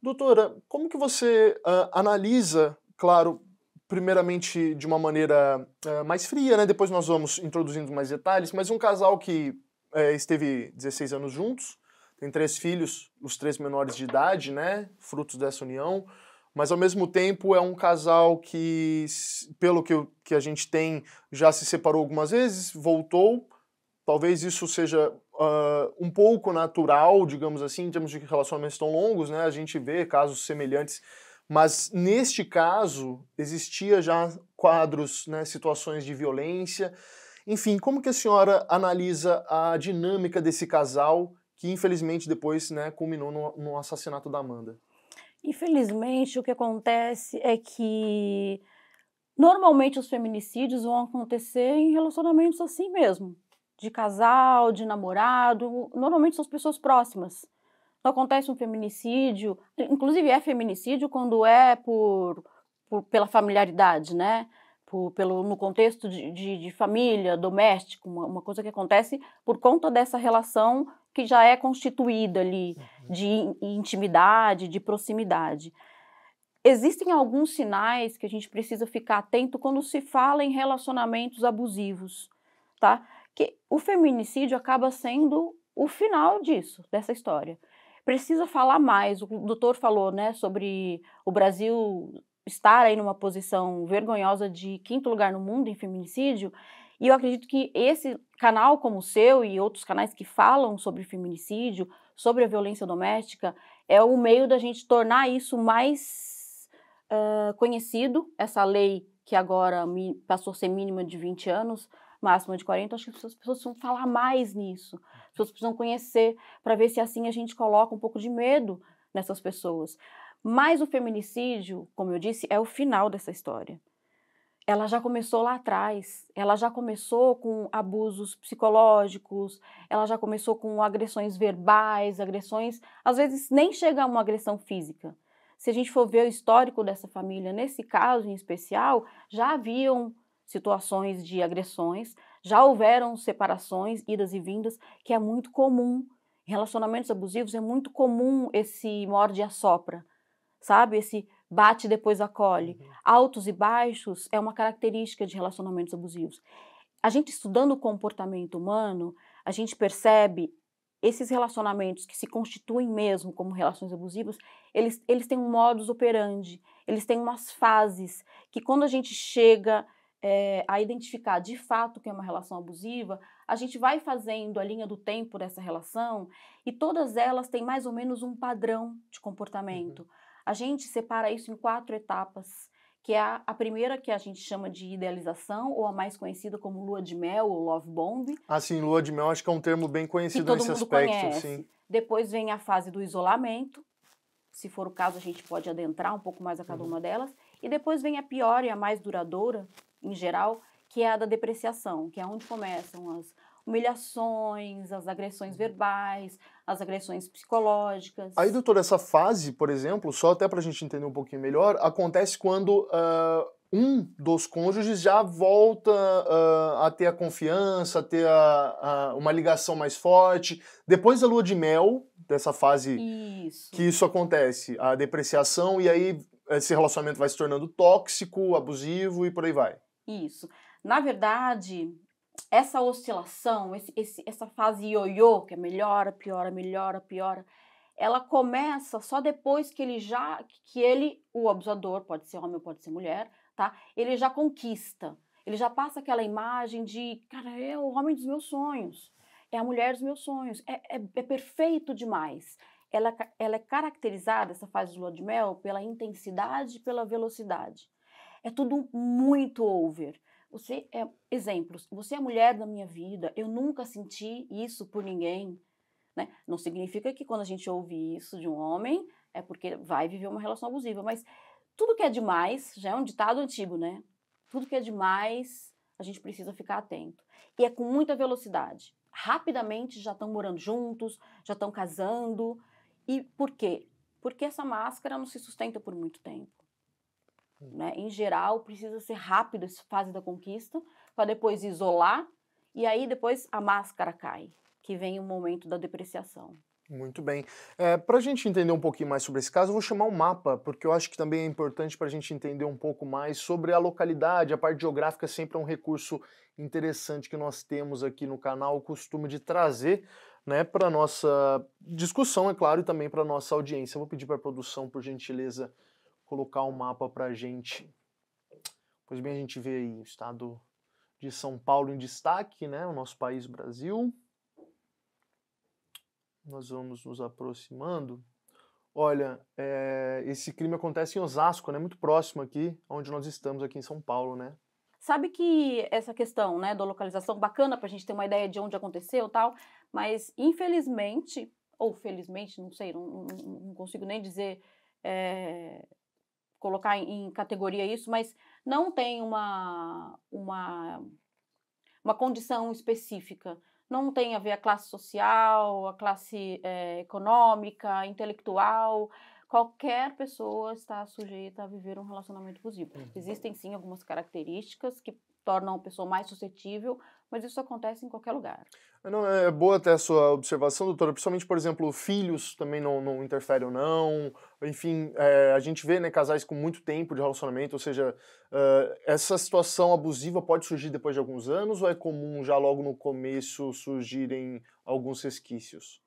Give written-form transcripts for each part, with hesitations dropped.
Doutora, como que você analisa, claro, primeiramente de uma maneira mais fria, né? Depois nós vamos introduzindo mais detalhes, mas um casal que esteve 16 anos juntos, tem 3 filhos, os 3 menores de idade, né? Frutos dessa união, mas ao mesmo tempo é um casal que, pelo que a gente tem, já se separou algumas vezes, voltou. Talvez isso seja um pouco natural, digamos assim, em termos de relacionamentos tão longos, né? A gente vê casos semelhantes, mas neste caso existia já quadros, né, situações de violência. Enfim, como que a senhora analisa a dinâmica desse casal que infelizmente depois, né, culminou no assassinato da Amanda? Infelizmente, o que acontece é que normalmente os feminicídios vão acontecer em relacionamentos assim mesmo, de casal, de namorado, normalmente são as pessoas próximas. Não acontece um feminicídio, inclusive é feminicídio quando é pela familiaridade, né? No contexto de família, doméstico, uma coisa que acontece por conta dessa relação que já é constituída ali, de intimidade, de proximidade. Existem alguns sinais que a gente precisa ficar atento quando se fala em relacionamentos abusivos, tá? Que o feminicídio acaba sendo o final disso, dessa história. Precisa falar mais, o doutor falou, né, sobre o Brasil estar aí numa posição vergonhosa de 5º lugar no mundo em feminicídio, e eu acredito que esse canal como o seu e outros canais que falam sobre feminicídio, sobre a violência doméstica, é o meio da gente tornar isso mais conhecido, essa lei que agora passou a ser mínima de 20 anos, máxima de 40, acho que as pessoas precisam falar mais nisso, as pessoas precisam conhecer, para ver se assim a gente coloca um pouco de medo nessas pessoas. Mas o feminicídio, como eu disse, é o final dessa história. Ela já começou lá atrás, ela já começou com abusos psicológicos, ela já começou com agressões verbais, agressões, às vezes nem chega a uma agressão física. Se a gente for ver o histórico dessa família, nesse caso em especial, já haviam situações de agressões, já houveram separações, idas e vindas, que é muito comum. Em relacionamentos abusivos é muito comum esse morde e assopra, sabe? Esse bate e depois acolhe. Altos e baixos é uma característica de relacionamentos abusivos. A gente estudando o comportamento humano, a gente percebe esses relacionamentos que se constituem mesmo como relações abusivas, eles têm um modus operandi, eles têm umas fases que quando a gente chega a identificar de fato que é uma relação abusiva, a gente vai fazendo a linha do tempo dessa relação e todas elas têm mais ou menos um padrão de comportamento. A gente separa isso em 4 etapas, que é a primeira que a gente chama de idealização, ou a mais conhecida como lua de mel ou love bomb, Assim, lua de mel acho que é um termo bem que conhecido todo nesse mundo aspecto, sim. conhece. Depois vem a fase do isolamento, se for o caso a gente pode adentrar um pouco mais a cada uma delas, e depois vem a pior e a mais duradoura, em geral, que é a da depreciação, que é onde começam as humilhações, as agressões verbais, as agressões Aí, psicológicas. doutor, essa fase, por exemplo, só até para a gente entender um pouquinho melhor, acontece quando um dos cônjuges já volta a ter a confiança, a ter uma ligação mais forte. Depois da lua de mel, dessa fase que Isso. isso acontece, a depreciação, e aí esse relacionamento vai se tornando tóxico, abusivo e por aí vai. Isso. Na verdade, essa oscilação, essa fase ioiô, que é melhora, piora, melhora, piora, ela começa só depois que o abusador, pode ser homem ou pode ser mulher, tá? Ele já conquista, ele já passa aquela imagem de, cara, é o homem dos meus sonhos, é a mulher dos meus sonhos, é perfeito demais. Ela é caracterizada, essa fase de lua de mel, pela intensidade e pela velocidade. É tudo muito over. Exemplos, você é a mulher da minha vida, eu nunca senti isso por ninguém, né? Não significa que quando a gente ouve isso de um homem, é porque vai viver uma relação abusiva, mas tudo que é demais, já é um ditado antigo, né? Tudo que é demais, a gente precisa ficar atento. E é com muita velocidade. Rapidamente já estão morando juntos, já estão casando. E por quê? Porque essa máscara não se sustenta por muito tempo. Né? Em geral, precisa ser rápido essa fase da conquista, para depois isolar, e aí depois a máscara cai, que vem o momento da depreciação. Muito bem. Para a gente entender um pouquinho mais sobre esse caso, eu vou chamar um mapa, porque eu acho que também é importante para a gente entender um pouco mais sobre a localidade. A parte geográfica sempre é um recurso interessante que nós temos aqui no canal, o costume de trazer, né, para nossa discussão, é claro, e também para nossa audiência. Eu vou pedir para a produção, por gentileza, colocar um mapa para a gente. Pois bem, a gente vê aí o estado de São Paulo em destaque, né, o nosso país, Brasil. Nós vamos nos aproximando. Olha, esse crime acontece em Osasco, né? Muito próximo aqui, onde nós estamos aqui em São Paulo, né? Sabe que essa questão, né, da localização, bacana para a gente ter uma ideia de onde aconteceu e tal, mas infelizmente, ou felizmente, não sei, não consigo nem dizer, eh, colocar em categoria isso, mas não tem uma condição específica. Não tem a ver a classe social, a classe econômica, intelectual. Qualquer pessoa está sujeita a viver um relacionamento abusivo. Existem sim algumas características que tornam a pessoa mais suscetível, mas isso acontece em qualquer lugar. Não, é boa até a sua observação, doutora, principalmente, por exemplo, filhos também não interferem ou não, enfim, a gente vê, né, casais com muito tempo de relacionamento, ou seja, essa situação abusiva pode surgir depois de alguns anos ou é comum já logo no começo surgirem alguns resquícios?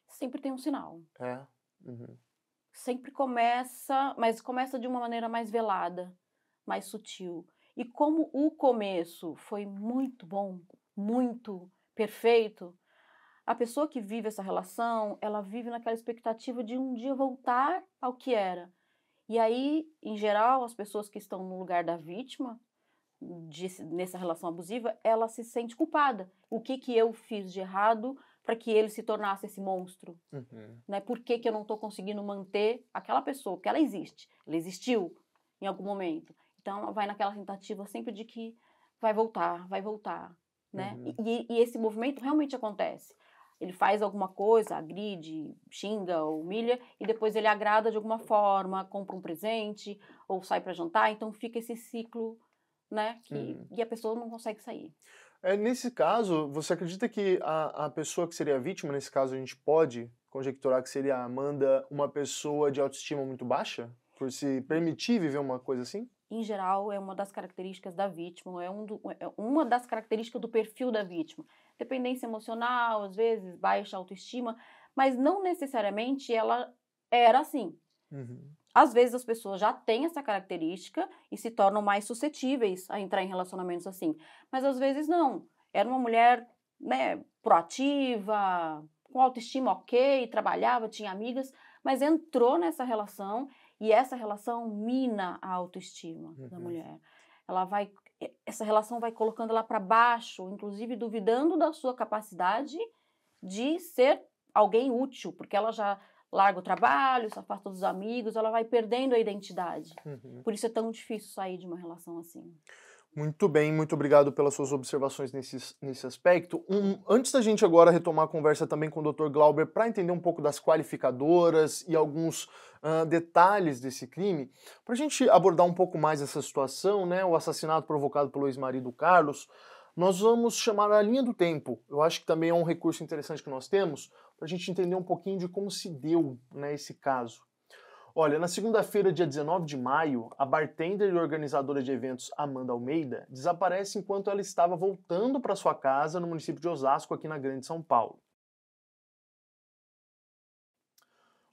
Sempre tem um sinal. É? Uhum. Sempre começa, mas começa de uma maneira mais velada, mais sutil. E como o começo foi muito bom, muito perfeito, a pessoa que vive essa relação, ela vive naquela expectativa de um dia voltar ao que era. E aí, em geral, as pessoas que estão no lugar da vítima, nessa relação abusiva, ela se sente culpada. O que que eu fiz de errado para que ele se tornasse esse monstro? Uhum. Né? Por que que eu não estou conseguindo manter aquela pessoa? Porque ela existe, ela existiu em algum momento. Então, ela vai naquela tentativa sempre de que vai voltar, né? Uhum. E esse movimento realmente acontece. Ele faz alguma coisa, agride, xinga, humilha, e depois ele agrada de alguma forma, compra um presente, ou sai para jantar, então fica esse ciclo, né? Uhum. E a pessoa não consegue sair. Nesse caso, você acredita que a pessoa que seria a vítima, nesse caso a gente pode conjecturar que seria a Amanda uma pessoa de autoestima muito baixa? Por se permitir viver uma coisa assim? Em geral, é uma das características da vítima, é uma das características do perfil da vítima. Dependência emocional, às vezes, baixa autoestima, mas não necessariamente ela era assim. Uhum. Às vezes as pessoas já têm essa característica e se tornam mais suscetíveis a entrar em relacionamentos assim. Mas às vezes não. Era uma mulher, né, proativa, com autoestima ok, trabalhava, tinha amigas, mas entrou nessa relação e essa relação mina a autoestima da Uhum. mulher. Essa relação vai colocando ela para baixo, inclusive duvidando da sua capacidade de ser alguém útil, porque ela já larga o trabalho, se afasta dos amigos, ela vai perdendo a identidade. Uhum. Por isso é tão difícil sair de uma relação assim. Muito bem, muito obrigado pelas suas observações nesse aspecto. Antes da gente agora retomar a conversa também com o Dr. Glauber para entender um pouco das qualificadoras e alguns detalhes desse crime, para a gente abordar um pouco mais essa situação, né, o assassinato provocado pelo ex-marido Carlos, nós vamos chamar a linha do tempo. Eu acho que também é um recurso interessante que nós temos para a gente entender um pouquinho de como se deu, né, esse caso. Olha, na segunda-feira, dia 19 de maio, a bartender e organizadora de eventos Amanda Almeida desaparece enquanto ela estava voltando para sua casa no município de Osasco, aqui na Grande São Paulo.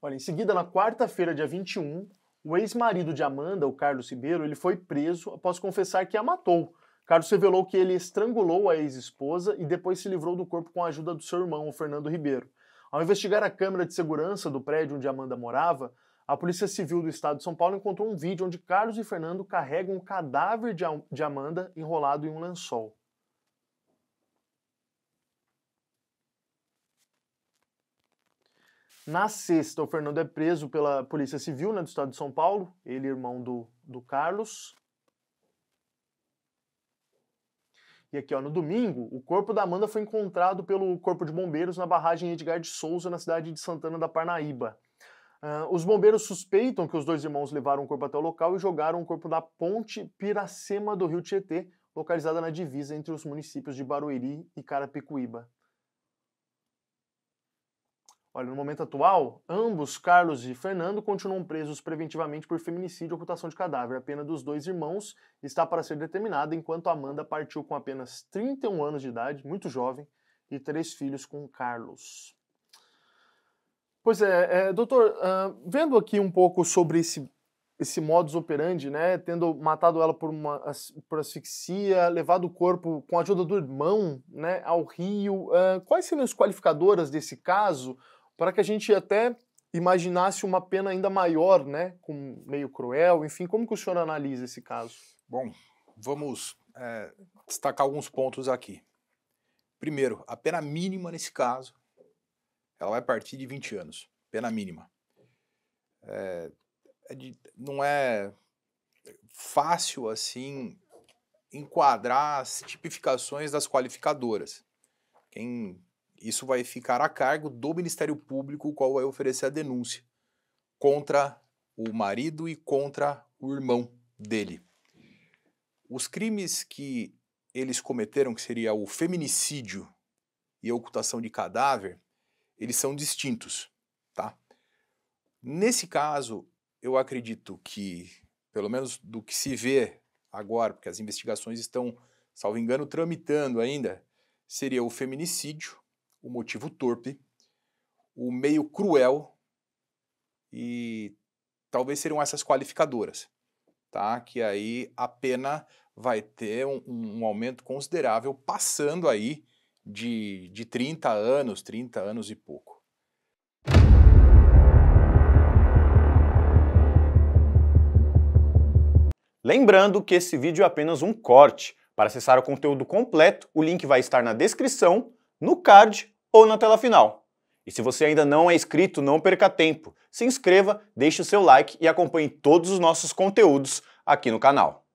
Olha, em seguida, na quarta-feira, dia 21, o ex-marido de Amanda, o Carlos Ribeiro, ele foi preso após confessar que a matou. Carlos revelou que ele estrangulou a ex-esposa e depois se livrou do corpo com a ajuda do seu irmão, o Fernando Ribeiro. Ao investigar a câmera de segurança do prédio onde Amanda morava, a Polícia Civil do Estado de São Paulo encontrou um vídeo onde Carlos e Fernando carregam o cadáver de Amanda enrolado em um lençol. Na sexta, o Fernando é preso pela Polícia Civil, né, do Estado de São Paulo, ele irmão do Carlos. E aqui, ó, no domingo, o corpo da Amanda foi encontrado pelo Corpo de Bombeiros na barragem Edgar de Souza, na cidade de Santana da Parnaíba. Os bombeiros suspeitam que os dois irmãos levaram o corpo até o local e jogaram o corpo na ponte Piracema do Rio Tietê, localizada na divisa entre os municípios de Barueri e Carapicuíba. Olha, no momento atual, ambos, Carlos e Fernando, continuam presos preventivamente por feminicídio e ocultação de cadáver. A pena dos dois irmãos está para ser determinada, enquanto Amanda partiu com apenas 31 anos de idade, muito jovem, e 3 filhos com Carlos. Pois é, doutor, vendo aqui um pouco sobre esse modus operandi, né, tendo matado ela por asfixia, levado o corpo com a ajuda do irmão, né, ao rio, quais seriam as qualificadoras desse caso para que a gente até imaginasse uma pena ainda maior, né, com meio cruel, enfim, como que o senhor analisa esse caso? Bom, vamos destacar alguns pontos aqui. Primeiro, a pena mínima nesse caso, ela vai partir de 20 anos, pena mínima. Não é fácil, assim, enquadrar as tipificações das qualificadoras. Isso vai ficar a cargo do Ministério Público, qual vai oferecer a denúncia contra o marido e contra o irmão dele. Os crimes que eles cometeram, que seria o feminicídio e a ocultação de cadáver, eles são distintos, tá? Nesse caso, eu acredito que, pelo menos do que se vê agora, porque as investigações estão, salvo engano, tramitando ainda, seria o feminicídio, o motivo torpe, o meio cruel e talvez seriam essas qualificadoras, tá? Que aí a pena vai ter um aumento considerável, passando aí de 30 anos e pouco. Lembrando que esse vídeo é apenas um corte. Para acessar o conteúdo completo, o link vai estar na descrição, no card ou na tela final. E se você ainda não é inscrito, não perca tempo. Se inscreva, deixe o seu like e acompanhe todos os nossos conteúdos aqui no canal.